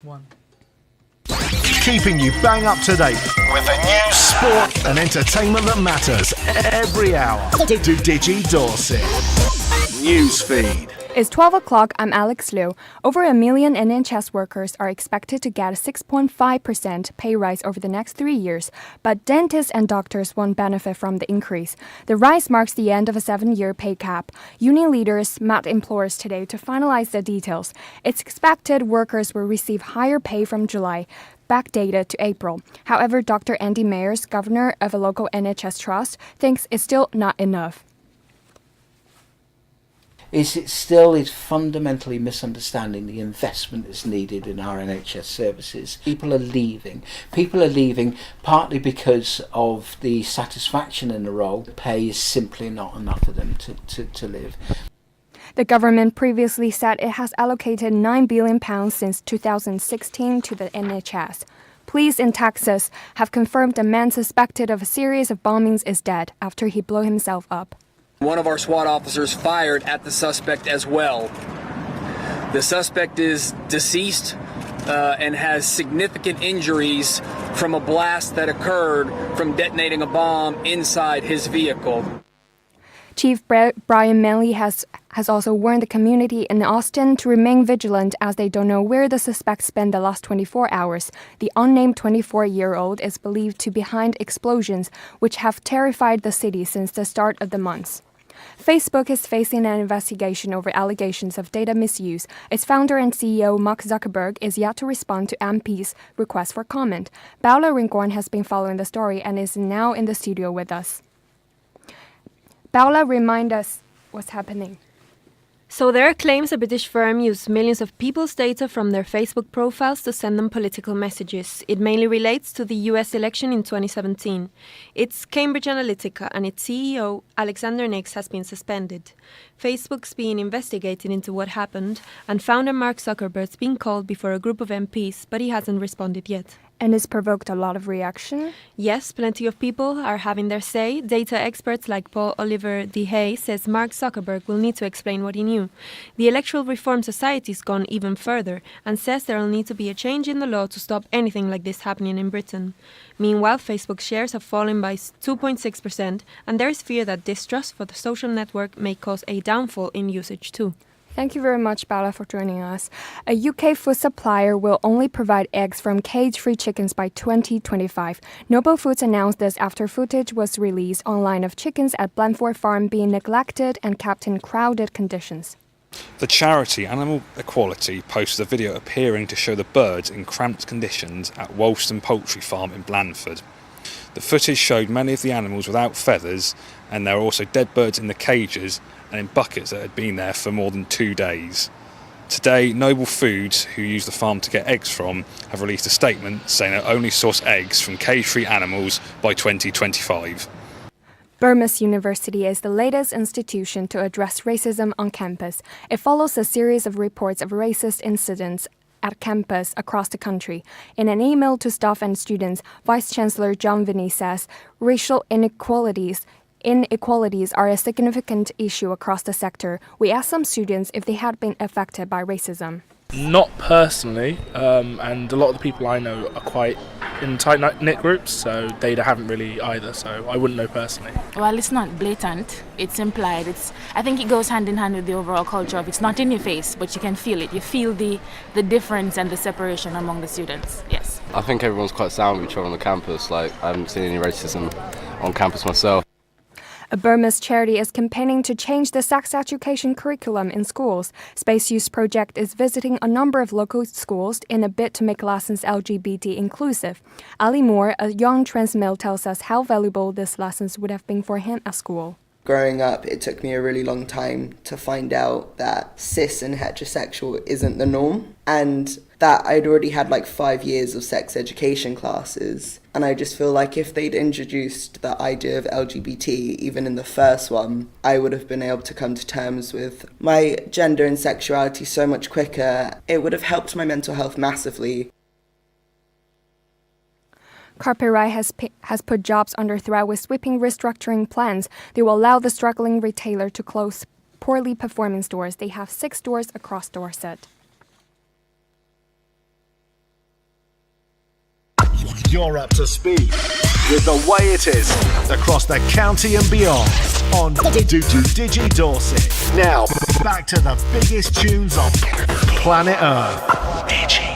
One. Keeping you bang up to date with the news, sport and entertainment that matters every hour. Digi Dorset. Newsfeed. It's 12 o'clock, I'm Alex Liu. Over 1 million NHS workers are expected to get a 6.5% pay rise over the next 3 years, but dentists and doctors won't benefit from the increase. The rise marks the end of a 7-year pay cap. Union leaders met employers today to finalize the details. It's expected workers will receive higher pay from July, backdated to April. However, Dr. Andy Mayers, governor of a local NHS trust, thinks it's still not enough. It still is fundamentally misunderstanding the investment that's needed in our NHS services. People are leaving. People are leaving partly because of the satisfaction in the role. Pay is simply not enough for them to live. The government previously said it has allocated £9 billion since 2016 to the NHS. Police in Texas have confirmed a man suspected of a series of bombings is dead after he blew himself up. One of our SWAT officers fired at the suspect as well. The suspect is deceased and has significant injuries from a blast that occurred from detonating a bomb inside his vehicle. Chief Brian Manley has also warned the community in Austin to remain vigilant as they don't know where the suspect spent the last 24 hours. The unnamed 24-year-old is believed to be behind explosions which have terrified the city since the start of the month. Facebook is facing an investigation over allegations of data misuse. Its founder and CEO, Mark Zuckerberg, is yet to respond to MP's request for comment. Paula Rincorn has been following the story and is now in the studio with us. Paula, remind us what's happening. So there are claims a British firm used millions of people's data from their Facebook profiles to send them political messages. It mainly relates to the US election in 2017. It's Cambridge Analytica and its CEO, Alexander Nix, has been suspended. Facebook's being investigated into what happened, and founder Mark Zuckerberg's been called before a group of MPs, but he hasn't responded yet. And it's provoked a lot of reaction? Yes, plenty of people are having their say. Data experts like Paul Oliver DeHay says Mark Zuckerberg will need to explain what he knew. The Electoral Reform Society's gone even further and says there will need to be a change in the law to stop anything like this happening in Britain. Meanwhile, Facebook shares have fallen by 2.6%, and there is fear that distrust for the social network may cause a downfall in usage too. Thank you very much, Paula, for joining us. A UK food supplier will only provide eggs from cage-free chickens by 2025. Noble Foods announced this after footage was released online of chickens at Blandford Farm being neglected and kept in crowded conditions. The charity Animal Equality posted a video appearing to show the birds in cramped conditions at Wolston Poultry Farm in Blandford. The footage showed many of the animals without feathers, and there were also dead birds in the cages and in buckets that had been there for more than 2 days. Today, Noble Foods, who use the farm to get eggs from, have released a statement saying they'll only source eggs from cage-free animals by 2025. Bournemouth University is the latest institution to address racism on campus. It follows a series of reports of racist incidents at campus across the country. In an email to staff and students, Vice-Chancellor John Vinney says racial inequalities are a significant issue across the sector. We asked some students if they had been affected by racism. Not personally, and a lot of the people I know are quite in tight-knit groups, so they haven't really either, so I wouldn't know personally. Well, it's not blatant, it's implied. I think it goes hand in hand with the overall culture of it's not in your face, but you can feel it. You feel the difference and the separation among the students, yes. I think everyone's quite sound with each other on the campus. I haven't seen any racism on campus myself. A Bournemouth charity is campaigning to change the sex education curriculum in schools. Space Use Project is visiting a number of local schools in a bid to make lessons LGBT inclusive. Ali Moore, a young trans male, tells us how valuable these lessons would have been for him at school. Growing up, it took me a really long time to find out that cis and heterosexual isn't the norm, and that I'd already had 5 years of sex education classes. And I just feel like if they'd introduced the idea of LGBT even in the first one, I would have been able to come to terms with my gender and sexuality so much quicker. It would have helped my mental health massively. Carperai has put jobs under threat with sweeping restructuring plans. They will allow the struggling retailer to close poorly performing stores. They have 6 stores across Dorset. you're up to speed with the way it is across the county and beyond on Digi Dorset. Now, back to the biggest tunes on planet Earth. Digi.